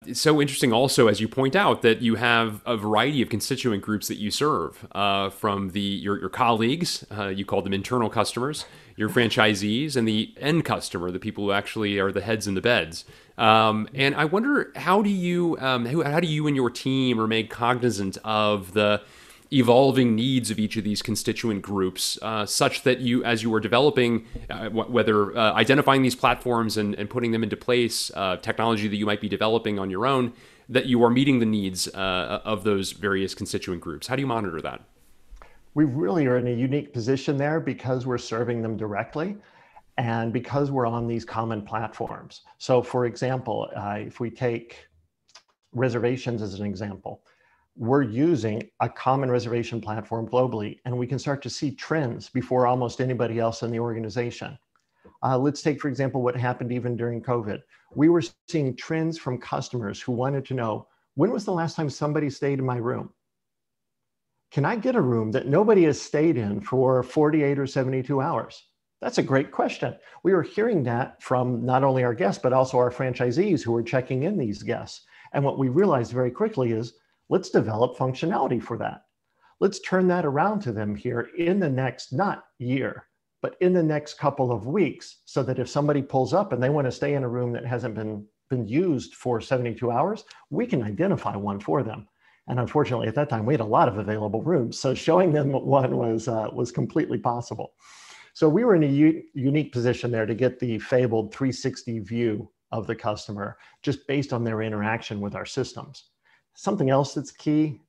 it's so interesting also, as you point out, that you have a variety of constituent groups that you serve, from your colleagues, you call them internal customers, your franchisees, and the end customer, the people who actually are the heads in the beds. And I wonder, how do you and your team are made cognizant of the evolving needs of each of these constituent groups, such that you, as you are developing, whether identifying these platforms and putting them into place, technology that you might be developing on your own, that you are meeting the needs of those various constituent groups? How do you monitor that? We really are in a unique position there because we're serving them directly and because we're on these common platforms. So for example, if we take reservations as an example, we're using a common reservation platform globally, and we can start to see trends before almost anybody else in the organization. Let's take, for example, what happened even during COVID. We were seeing trends from customers who wanted to know, when was the last time somebody stayed in my room? Can I get a room that nobody has stayed in for 48 or 72 hours? That's a great question. We were hearing that from not only our guests, but also our franchisees who were checking in these guests. And what we realized very quickly is, let's develop functionality for that. Let's turn that around to them here in the next, not year, but in the next couple of weeks, so that if somebody pulls up and they want to stay in a room that hasn't been used for 72 hours, we can identify one for them. And unfortunately, at that time, we had a lot of available rooms. So showing them one was completely possible. So we were in a unique position there to get the fabled 360 view of the customer just based on their interaction with our systems. Something else that's key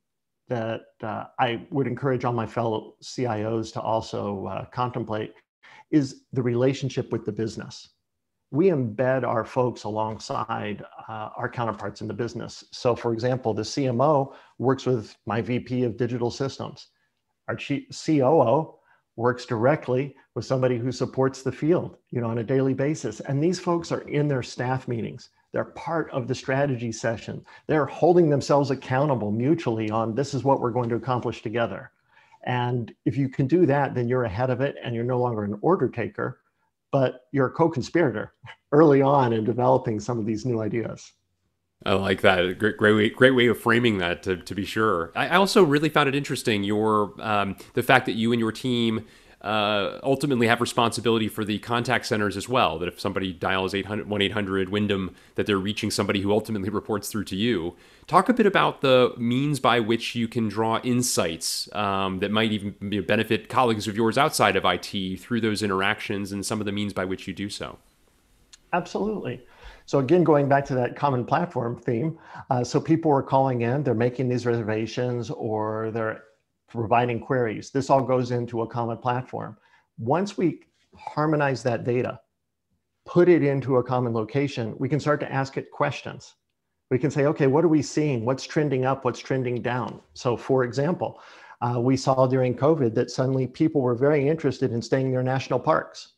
that I would encourage all my fellow CIOs to also contemplate is the relationship with the business. We embed our folks alongside our counterparts in the business. So for example, the CMO works with my VP of digital systems. Our chief COO works directly with somebody who supports the field, on a daily basis. And these folks are in their staff meetings. They're part of the strategy session. They're holding themselves accountable mutually on, this is what we're going to accomplish together. And if you can do that, then you're ahead of it and you're no longer an order taker, but you're a co-conspirator early on in developing some of these new ideas. I like that. Great way of framing that. To be sure, I also really found it interesting the fact that you and your team ultimately have responsibility for the contact centers as well. That if somebody dials 1-800 Wyndham, that they're reaching somebody who ultimately reports through to you. Talk a bit about the means by which you can draw insights that might even benefit colleagues of yours outside of IT through those interactions, and some of the means by which you do so. Absolutely. So again, going back to that common platform theme, so people are calling in, they're making these reservations, or they're providing queries. This all goes into a common platform. Once we harmonize that data, put it into a common location, we can start to ask it questions. We can say, okay, what are we seeing? What's trending up? What's trending down? So for example, we saw during COVID that suddenly people were very interested in staying near national parks.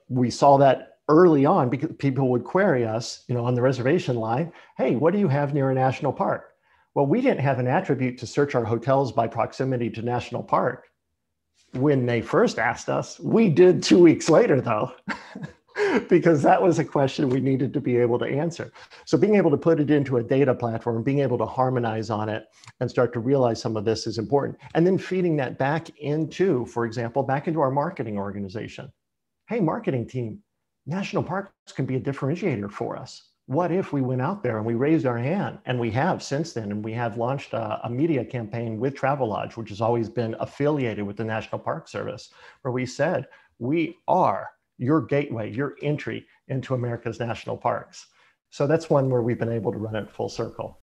We saw that early on because people would query us, on the reservation line, hey, what do you have near a national park? Well, we didn't have an attribute to search our hotels by proximity to national park when they first asked us. We did 2 weeks later, though, because that was a question we needed to be able to answer. So being able to put it into a data platform, being able to harmonize on it and start to realize some of this is important. And then feeding that back into, for example, back into our marketing organization. Hey, marketing team, national parks can be a differentiator for us. What if we went out there and we raised our hand, and we have since then, and we have launched a media campaign with Travelodge, which has always been affiliated with the National Park Service, where we said, we are your gateway, your entry into America's national parks. So that's one where we've been able to run it full circle.